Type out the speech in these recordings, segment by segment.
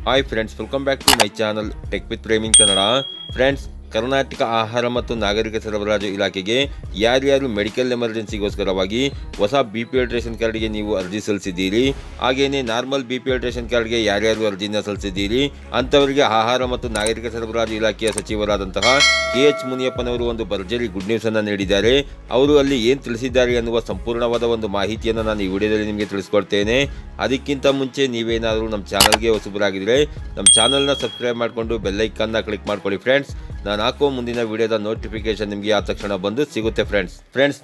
Hi friends, welcome back to my channel tech with Preming Kannada. Friends, Karnataka ಆಹಾರ ಮತ್ತು ನಾಗರಿಕ ಸರಬರಾಜು ಇಲಾಖೆಗೆ ಯಾರ್ಯಾರು ಮೆಡಿಕಲ್ ಎಮರ್ಜೆನ್ಸಿಗೋಸ್ಕರವಾಗಿ ಹೊಸ BPL ರೇಷನ್ ಕಾರ್ಡ್ಗೆ ನೀವು ಅರ್ಜಿ ಸಲ್ಲಿಸಿದ್ದೀರಿ, ಹಾಗೆಯೇ ನಾರ್ಮಲ್ BPL ರೇಷನ್ ಕಾರ್ಡ್ಗೆ ಯಾರ್ಯಾರು ಅರ್ಜಿನ ಸಲ್ಲಿಸಿದ್ದೀರಿ ಅಂಥವರಿಗೆ ಆಹಾರ ಮತ್ತು ನಾಗರಿಕ ಸರಬರಾಜು ಇಲಾಖೆಯ ಸಚಿವರಾದಂತಹ KH ಮುನಿಯಪ್ಪನವರು ಒಂದು ಭರ್ಜರಿ ಗುಡ್ ನ್ಯೂಸನ್ನು ನೀಡಿದ್ದಾರೆ. ಅವರು ಅಲ್ಲಿ ಏನು ತಿಳಿಸಿದ್ದಾರೆ ಅನ್ನುವ ಸಂಪೂರ್ಣವಾದ ಒಂದು ಮಾಹಿತಿಯನ್ನು ನಾನು ಈ ವಿಡಿಯೋದಲ್ಲಿ ನಿಮಗೆ ತಿಳಿಸ್ಕೊಡ್ತೇನೆ. ಅದಕ್ಕಿಂತ ಮುಂಚೆ ನೀವೇನಾದರೂ ನಮ್ಮ ಚಾನಲ್ಗೆ ಹೊಸಬರಾಗಿದ್ದರೆ ನಮ್ಮ ಚಾನಲ್ನ ಸಬ್ಸ್ಕ್ರೈಬ್ ಮಾಡಿಕೊಂಡು ಬೆಲ್ಲೈಕನ್ನ ಕ್ಲಿಕ್ ಮಾಡ್ಕೊಳ್ಳಿ ಫ್ರೆಂಡ್ಸ್. ನಾನು ಹಾಕೋ ಮುಂದಿನ ವಿಡಿಯೋದ ನೋಟಿಫಿಕೇಶನ್ ನಿಮಗೆ ಆ ತಕ್ಷಣ ಬಂದು ಸಿಗುತ್ತೆ ಫ್ರೆಂಡ್ಸ್.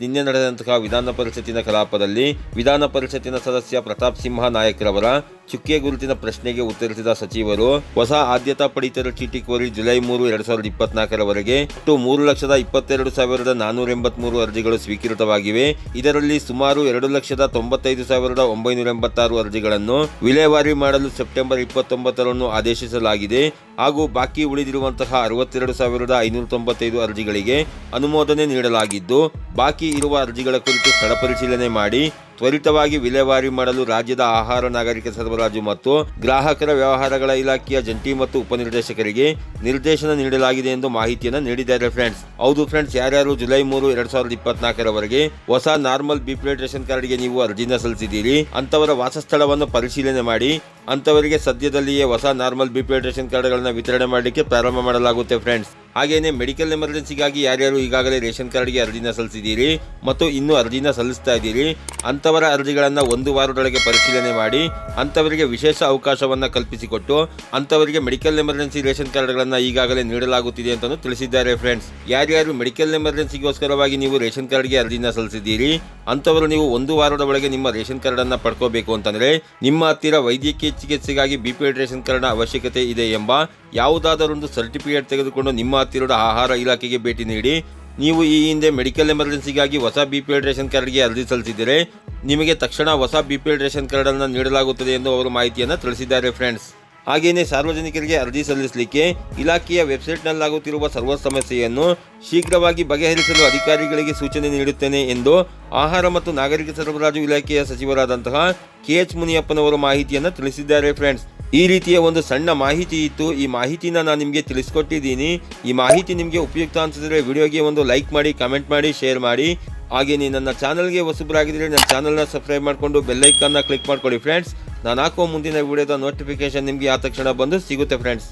ನಿನ್ನೆ ನಡೆದಂತಹ ವಿಧಾನ ಪರಿಷತ್ತಿನ ಕಲಾಪದಲ್ಲಿ ವಿಧಾನ ಪರಿಷತ್ತಿನ ಸದಸ್ಯ ಪ್ರತಾಪ್ ಸಿಂಹ ನಾಯಕ್ರವರ ಚುಕ್ಕೆ ಗುರುತಿನ ಪ್ರಶ್ನೆಗೆ ಉತ್ತರಿಸಿದ ಸಚಿವರು, ಹೊಸ ಆದ್ಯತಾ ಪಡಿತರ ಚೀಟಿ ಕೋರಿ ಜುಲೈ 3, 2024 ಒಟ್ಟು 3,22,483 ಅರ್ಜಿಗಳು ಸ್ವೀಕೃತವಾಗಿವೆ. ಇದರಲ್ಲಿ ಸುಮಾರು 2,95,986 ಅರ್ಜಿಗಳನ್ನು ವಿಲೇವಾರಿ ಮಾಡಲು ಸೆಪ್ಟೆಂಬರ್ 29 ಆದೇಶಿಸಲಾಗಿದೆ. ಹಾಗೂ ಬಾಕಿ ಉಳಿದಿರುವಂತಹ 62,595 ಅರ್ಜಿಗಳಿಗೆ ಅನುಮೋದನೆ ನೀಡಲಾಗಿದ್ದು, ಬಾಕಿ ಇರುವ ಅರ್ಜಿಗಳ ಕುರಿತು ಸ್ಥಳ ಪರಿಶೀಲನೆ ಮಾಡಿ ತ್ವರಿತವಾಗಿ ವಿಲೇವಾರಿ ಮಾಡಲು ರಾಜ್ಯದ ಆಹಾರ, ನಾಗರಿಕ ಸರಬರಾಜು ಮತ್ತು ಗ್ರಾಹಕರ ವ್ಯವಹಾರಗಳ ಇಲಾಖೆಯ ಜಂಟಿ ಮತ್ತು ಉಪನಿರ್ದೇಶಕರಿಗೆ ನಿರ್ದೇಶನ ನೀಡಲಾಗಿದೆ ಎಂದು ಮಾಹಿತಿಯನ್ನು ನೀಡಿದ್ದಾರೆ ಫ್ರೆಂಡ್ಸ್. ಹೌದು ಫ್ರೆಂಡ್ಸ್, ಯಾರ್ಯಾರು ಜುಲೈ 3, 2024 ಹೊಸ ನಾರ್ಮಲ್ BPL ರೇಷನ್ ಕಾರ್ಡ್ಗೆ ನೀವು ಅರ್ಜಿನ ಸಲ್ಲಿಸಿದ್ದೀರಿ ಅಂತವರ ವಾಸಸ್ಥಳವನ್ನು ಪರಿಶೀಲನೆ ಮಾಡಿ ಅಂತವರಿಗೆ ಸದ್ಯದಲ್ಲಿಯೇ ಹೊಸ ನಾರ್ಮಲ್ BPL ರೇಷನ್ ಕಾರ್ಡ್ಗಳನ್ನು ವಿತರಣೆ ಮಾಡಲಿಕ್ಕೆ ಪ್ರಾರಂಭ ಮಾಡಲಾಗುತ್ತೆ ಫ್ರೆಂಡ್ಸ್. ಹಾಗೇನೆ ಮೆಡಿಕಲ್ ಎಮರ್ಜೆನ್ಸಿಗಾಗಿ ಯಾರ್ಯಾರು ಈಗಾಗಲೇ ರೇಷನ್ ಕಾರ್ಡ್ಗೆ ಅರ್ಜಿನ ಸಲ್ಲಿಸಿದ್ದೀರಿ ಮತ್ತು ಇನ್ನೂ ಅರ್ಜಿನ ಸಲ್ಲಿಸ್ತಾ ಇದ್ದೀರಿ ಅಂತವರ ಅರ್ಜಿಗಳನ್ನು 1 ವಾರದೊಳಗೆ ಪರಿಶೀಲನೆ ಮಾಡಿ ಅಂತವರಿಗೆ ವಿಶೇಷ ಅವಕಾಶವನ್ನು ಕಲ್ಪಿಸಿಕೊಟ್ಟು ಅಂತವರಿಗೆ ಮೆಡಿಕಲ್ ಎಮರ್ಜೆನ್ಸಿ ರೇಷನ್ ಕಾರ್ಡ್ಗಳನ್ನು ಈಗಾಗಲೇ ನೀಡಲಾಗುತ್ತಿದೆ ಅಂತ ತಿಳಿಸಿದ್ದಾರೆ ಫ್ರೆಂಡ್ಸ್. ಯಾರ್ಯಾರು ಮೆಡಿಕಲ್ ಎಮರ್ಜೆನ್ಸಿಗೋಸ್ಕರವಾಗಿ ನೀವು ರೇಷನ್ ಕಾರ್ಡ್ಗೆ ಅರ್ಜಿನ ಸಲ್ಲಿಸಿದ್ದೀರಿ ಅಂತವರು ನೀವು 1 ವಾರದ ಒಳಗೆ ನಿಮ್ಮ ರೇಷನ್ ಕಾರ್ಡನ್ನು ಪಡ್ಕೋಬೇಕು ಅಂತಂದರೆ ನಿಮ್ಮ ಹತ್ತಿರ ವೈದ್ಯಕೀಯ ಚಿಕಿತ್ಸೆಗಾಗಿ BPL ರೇಷನ್ ಕಾರ್ಡ್ನ ಅವಶ್ಯಕತೆ ಇದೆ ಎಂಬ ಯಾವುದಾದರೊಂದು ಸರ್ಟಿಫಿಕೇಟ್ ತೆಗೆದುಕೊಂಡು ನಿಮ್ಮ ಹತ್ತಿರದ ಆಹಾರ ಇಲಾಖೆಗೆ ಭೇಟಿ ನೀಡಿ. ನೀವು ಈ ಹಿಂದೆ ಮೆಡಿಕಲ್ ಎಮರ್ಜೆನ್ಸಿಗಾಗಿ ಹೊಸ BPL ರೇಷನ್ ಕಾರ್ಡ್ಗೆ ಅರ್ಜಿ ಸಲ್ಲಿಸಿದರೆ ನಿಮಗೆ ತಕ್ಷಣ ಹೊಸ BPL ರೇಷನ್ ಕಾರ್ಡನ್ನು ನೀಡಲಾಗುತ್ತದೆ ಎಂದು ಅವರು ಮಾಹಿತಿಯನ್ನು ತಿಳಿಸಿದ್ದಾರೆ ಫ್ರೆಂಡ್ಸ್. ಹಾಗೆಯೇ ಸಾರ್ವಜನಿಕರಿಗೆ ಅರ್ಜಿ ಸಲ್ಲಿಸಲಿಕ್ಕೆ ಇಲಾಖೆಯ ವೆಬ್ಸೈಟ್ನಲ್ಲಾಗುತ್ತಿರುವ ಸರ್ವರ್ ಸಮಸ್ಯೆಯನ್ನು ಶೀಘ್ರವಾಗಿ ಬಗೆಹರಿಸಲು ಅಧಿಕಾರಿಗಳಿಗೆ ಸೂಚನೆ ನೀಡುತ್ತೇನೆ ಎಂದು ಆಹಾರ ಮತ್ತು ನಾಗರಿಕ ಸರಬರಾಜು ಇಲಾಖೆಯ ಸಚಿವರಾದಂತಹ KH ಮುನಿಯಪ್ಪನವರು ಮಾಹಿತಿಯನ್ನು ತಿಳಿಸಿದ್ದಾರೆ ಫ್ರೆಂಡ್ಸ್. ಈ ರೀತಿಯ ಒಂದು ಸಣ್ಣ ಮಾಹಿತಿ ಇತ್ತು. ಈ ಮಾಹಿತಿನ ನಾನು ನಿಮಗೆ ತಿಳಿಸ್ಕೊಟ್ಟಿದ್ದೀನಿ. ಈ ಮಾಹಿತಿ ನಿಮಗೆ ಉಪಯುಕ್ತ ಅನಿಸಿದರೆ ವಿಡಿಯೋಗೆ ಒಂದು ಲೈಕ್ ಮಾಡಿ, ಕಮೆಂಟ್ ಮಾಡಿ, ಶೇರ್ ಮಾಡಿ. ಹಾಗೆಯೇ ನನ್ನ ಚಾನಲ್ಗೆ ಹೊಸಬರಾಗಿದ್ದರೆ ನನ್ನ ಚಾನಲ್ನ ಸಬ್ಸ್ಕ್ರೈಬ್ ಮಾಡಿಕೊಂಡು ಬೆಲ್ಲೈಕನ್ನ ಕ್ಲಿಕ್ ಮಾಡ್ಕೊಳ್ಳಿ ಫ್ರೆಂಡ್ಸ್. ನಾನು ಹಾಕೋ ಮುಂದಿನ ವಿಡಿಯೋದ ನೋಟಿಫಿಕೇಶನ್ ನಿಮಗೆ ಆ ತಕ್ಷಣ ಬಂದು ಸಿಗುತ್ತೆ ಫ್ರೆಂಡ್ಸ್.